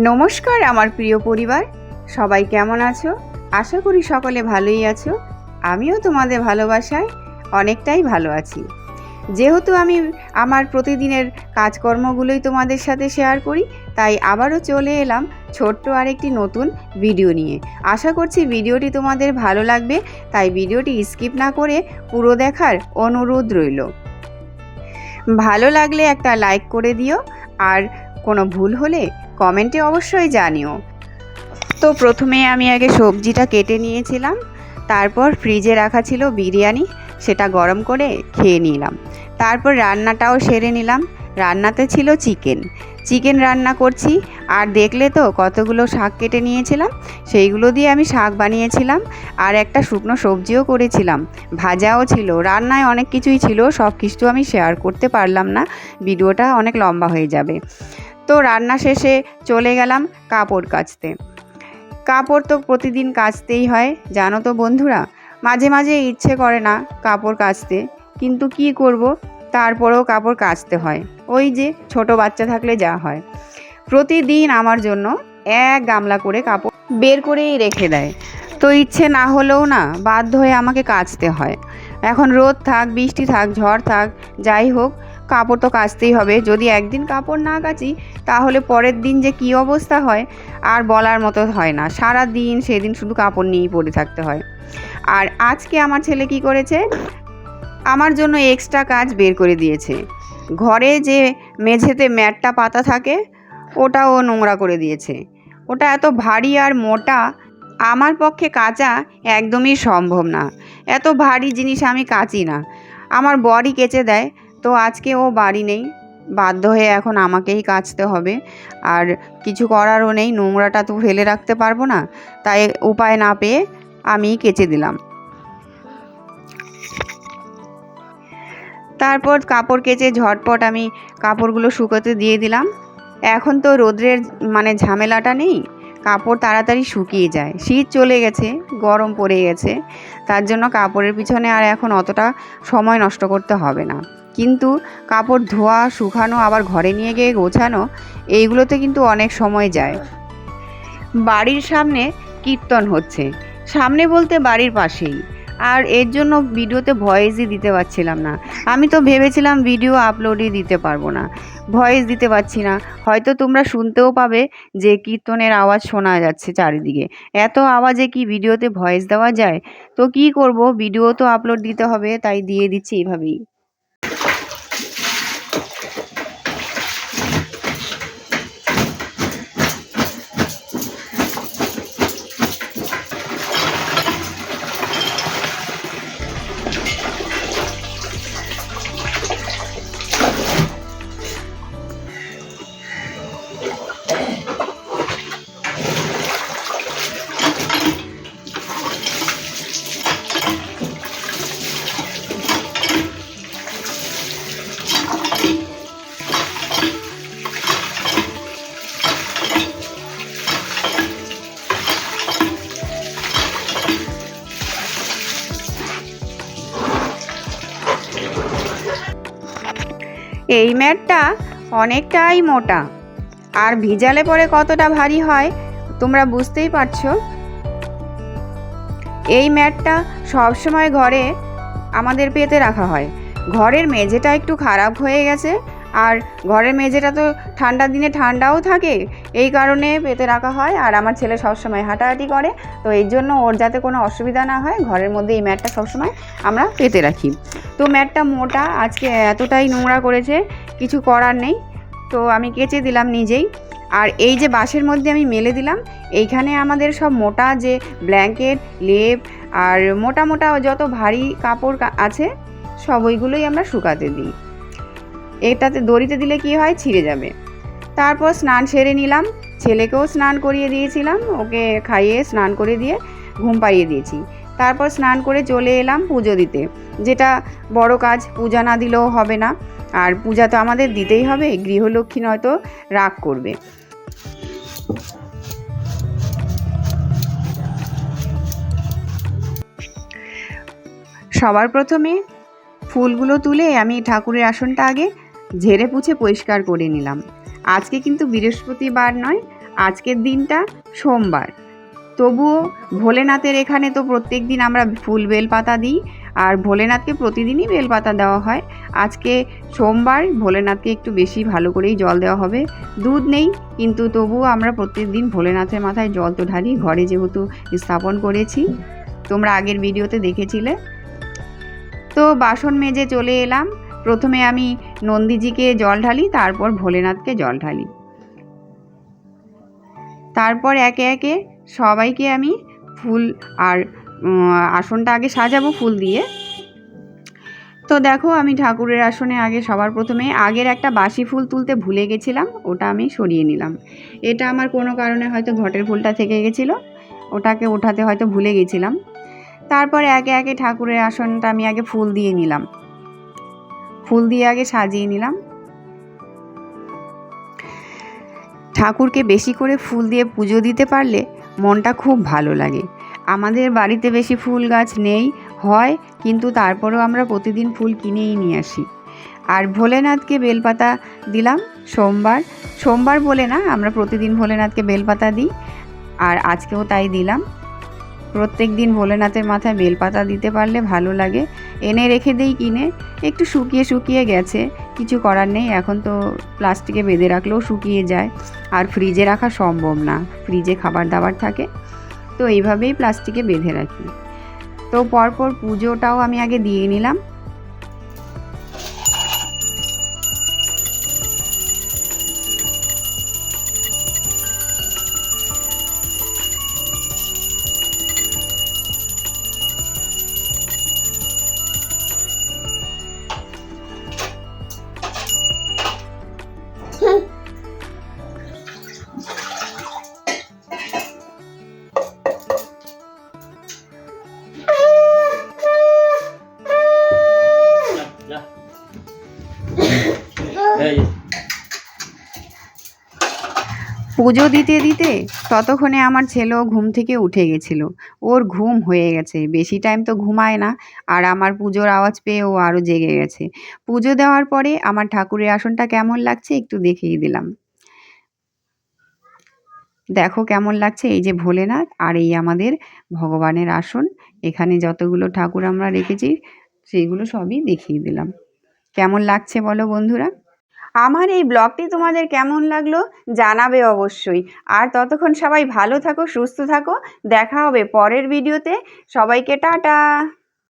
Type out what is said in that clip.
নমস্কার আমার প্রিয় পরিবার, সবাই কেমন আছো? আশা করি সকলে ভালোই আছো। আমিও তোমাদের ভালোবাসায় অনেকটাই ভালো আছি। যেহেতু আমি আমার প্রতিদিনের কাজকর্মগুলোই তোমাদের সাথে শেয়ার করি, তাই আবারও চলে এলাম ছোট্ট আরেকটি নতুন ভিডিও নিয়ে। আশা করছি ভিডিওটি তোমাদের ভালো লাগবে, তাই ভিডিওটি স্কিপ না করে পুরো দেখার অনুরোধ রইল। ভালো লাগলে একটা লাইক করে দিও, আর কোনো ভুল হলে কমেন্টে অবশ্যই জানিও। তো প্রথমে আমি আগে সবজিটা কেটে নিয়েছিলাম, তারপর ফ্রিজে রাখা ছিল বিরিয়ানি, সেটা গরম করে খেয়ে নিলাম। তারপর রান্নাটাও সেরে নিলাম। রান্নাতে ছিল চিকেন রান্না করছি। আর দেখলে তো কতগুলো শাক কেটে নিয়েছিলাম, সেইগুলো দিয়ে আমি শাক বানিয়েছিলাম। আর একটা শুকনো সবজিও করেছিলাম, ভাজাও ছিল। রান্নায় অনেক কিছুই ছিল, সব কিছু আমি শেয়ার করতে পারলাম না, ভিডিওটা অনেক লম্বা হয়ে যাবে। তো রান্না শেষে চলে গেলাম কাপড় কাচতে। কাপড় তো প্রতিদিন কাচতেই হয়, জানো তো বন্ধুরা। মাঝে মাঝে ইচ্ছে করে না কাপড় কাচতে, কিন্তু কি করব, তারপরেও কাপড় কাচতে হয়। ওই যে ছোট বাচ্চা থাকলে যা হয়, প্রতিদিন আমার জন্য এক গামলা করে কাপড় বের করেই রেখে দেয়। তো ইচ্ছে না হলেও না, বাধ্য হয়ে আমাকে কাচতে হয়। এখন রোদ থাক, বৃষ্টি থাক, ঝড় থাক, যাই হোক, কাপড় তো কাচতেই হবে। যদি একদিন কাপড় না কাচি, তাহলে পরের দিন যে কী অবস্থা হয় আর বলার মতো হয় না। সারা দিন সেদিন শুধু কাপড় নিয়েই পড়ে থাকতে হয়। আর আজকে আমার ছেলে কি করেছে, আমার জন্য এক্সট্রা কাজ বের করে দিয়েছে। ঘরে যে মেঝেতে ম্যাটটা পাতা থাকে, ওটা ও নোংরা করে দিয়েছে। ওটা এত ভারী আর মোটা, আমার পক্ষে কাচা একদমই সম্ভব না। এত ভারী জিনিস আমি কাচি না, আমার বরই কেচে দেয়। তো আজকে ও বাড়ি নেই, বাধ্য হয়ে এখন আমাকেই কাচতে হবে। আর কিছু করারও নেই, নোংরাটা তো ফেলে রাখতে পারবো না, তাই উপায় না পেয়ে আমিই কেচে দিলাম। তারপর কাপড় কেচে ঝটপট আমি কাপড়গুলো শুকোতে দিয়ে দিলাম। এখন তো রোদ্রের ঝামেলাটা নেই, কাপড় তাড়াতাড়ি শুকিয়ে যায়। শীত চলে গেছে, গরম পড়ে গেছে, তার জন্য কাপড়ের পিছনে আর এখন অতটা সময় নষ্ট করতে হবে না। কিন্তু কাপড় ধোয়া, শুকানো, আবার ঘরে নিয়ে গিয়ে গোছানো, এইগুলোতে কিন্তু অনেক সময় যায়। বাড়ির সামনে কীর্তন হচ্ছে, সামনে বলতে বাড়ির পাশেই। আর এর জন্য ভিডিওতে ভয়েসই দিতে পারছিলাম না। আমি তো ভেবেছিলাম ভিডিও আপলোডই দিতে পারবো না, ভয়েস দিতে পারছি না। হয়তো তোমরা শুনতেও পাবে যে কীর্তনের আওয়াজ শোনা যাচ্ছে চারিদিকে। এত আওয়াজে কি ভিডিওতে ভয়েস দেওয়া যায়? তো কি করব, ভিডিও তো আপলোড দিতে হবে, তাই দিয়ে দিচ্ছি এইভাবেই। এই ম্যাটটা অনেকটাই মোটা, আর ভিজালে পরে কতটা ভারী হয় তোমরা বুঝতেই পারছো। এই ম্যাটটা সবসময় ঘরে আমাদের পেতে রাখা হয়। ঘরের মেঝেটা একটু খারাপ হয়ে গেছে, আর ঘরের মেঝেটা তো ঠান্ডার দিনে ঠান্ডাও থাকে, এই কারণে পেতে রাখা হয়। আর আমার ছেলে সবসময় হাঁটাহাঁটি করে, তো এই জন্য ওর যাতে কোনো অসুবিধা না হয়, ঘরের মধ্যে এই ম্যাটটা সবসময় আমরা পেতে রাখি। তো ম্যাটটা মোটা, আজকে এতটাই নোংরা করেছে, কিছু করার নেই। তো আমি কেচে দিলাম নিজেই। আর এই যে বাঁশের মধ্যে আমি মেলে দিলাম, এইখানে আমাদের সব মোটা যে ব্ল্যাঙ্কেট, লেপ আর মোটা মোটা যত ভারী কাপড় আছে, সব ওইগুলোই আমরা শুকাতে দিই। এটাতে দড়িতে দিলে কি হয়, ছিঁড়ে যাবে। তারপর স্নান সেরে নিলাম, ছেলেকেও স্নান করিয়ে দিয়েছিলাম, ওকে খাইয়ে স্নান করে দিয়ে ঘুম পাড়িয়ে দিয়েছি। তারপর স্নান করে চলে এলাম পুজো দিতে, যেটা বড় কাজ, পূজা না দিলেও হবে না। আর পূজা তো আমাদের দিতেই হবে, গৃহলক্ষ্মী নয়তো রাগ করবে। সবার প্রথমে ফুলগুলো তুলে আমি ঠাকুরের আসনটা আগে ঝেড়ে পুছে পরিষ্কার করে নিলাম। আজকে কিন্তু বৃহস্পতিবার নয়, আজকের দিনটা সোমবার, তবুও ভোলেনাথের এখানে তো প্রত্যেক দিন আমরা ফুল বেলপাতা দিই, আর ভোলেনাথকে প্রতিদিনই বেলপাতা দেওয়া হয়। আজকে সোমবার, ভোলেনাথকে একটু বেশি ভালো করেই জল দেওয়া হবে। দুধ নেই, কিন্তু তবুও আমরা প্রত্যেক দিন ভোলেনাথের মাথায় জল তো ঢালি, ঘরে যেহেতু স্থাপন করেছি, তোমরা আগের ভিডিওতে দেখেছিলে। তো বাসন মেজে চলে এলাম। প্রথমে আমি নন্দীজিকে জল ঢালি, তারপর ভোলেনাথকে জল ঢালি, তারপর একে একে সবাইকে আমি ফুল আর আসনটা আগে সাজাবো ফুল দিয়ে। তো দেখো, আমি ঠাকুরের আসনে আগে সবার প্রথমে আগের একটা বাসি ফুল তুলতে ভুলে গেছিলাম, ওটা আমি সরিয়ে নিলাম। এটা আমার কোনো কারণে হয়তো ঘটের ফুলটা থেকে গেছিলো, ওটাকে ওঠাতে হয়তো ভুলে গেছিলাম। তারপর একে একে ঠাকুরের আসনটা আমি আগে ফুল দিয়ে নিলাম, ফুল দিয়ে আগে সাজিয়ে নিলাম। ঠাকুরকে বেশি করে ফুল দিয়ে পুজো দিতে পারলে মনটা খুব ভালো লাগে। আমাদের বাড়িতে বেশি ফুল গাছ নেই, হয়, কিন্তু তারপরেও আমরা প্রতিদিন ফুল কিনেই নিয়ে আসি। আর ভোলেনাথকে বেলপাতা দিলাম সোমবার, সোমবার বলে না, আমরা প্রতিদিন ভোলেনাথকে বেলপাতা দিই, আর আজকেও তাই দিলাম। প্রত্যেক দিন ভোলেনাথের মাথায় বেলপাতা দিতে পারলে ভালো লাগে। এনে রেখে দেই কিনে, একটু শুকিয়ে শুকিয়ে গেছে, কিছু করার নেই। এখন তো প্লাস্টিকে বেঁধে রাখলেও শুকিয়ে যায়, আর ফ্রিজে রাখা সম্ভব না, ফ্রিজে খাবার দাবার থাকে, তো এইভাবেই প্লাস্টিকে বেঁধে রাখি। তো পরপর পুজোটাও আমি আগে দিয়ে নিলাম। পুজো দিতে দিতে ততক্ষণে আমার ছেলেও ঘুম থেকে উঠে গেছিল, ওর ঘুম হয়ে গেছে, বেশি টাইম তো ঘুমায় না, আর আমার পুজোর আওয়াজ পেয়ে ও আরও জেগে গেছে। পুজো দেওয়ার পরে আমার ঠাকুরের আসনটা কেমন লাগছে একটু দেখিয়ে দিলাম। দেখো কেমন লাগছে, এই যে ভোলেনাথ, আর এই আমাদের ভগবানের আসন, এখানে যতগুলো ঠাকুর আমরা রেখেছি সেইগুলো সবই দেখিয়ে দিলাম। কেমন লাগছে বলো বন্ধুরা? আমার এই ব্লগটি তোমাদের কেমন লাগলো জানাবে অবশ্যই। আর ততক্ষণ সবাই ভালো থাকো, সুস্থ থাকো, দেখা হবে পরের ভিডিওতে। সবাইকে টাটা।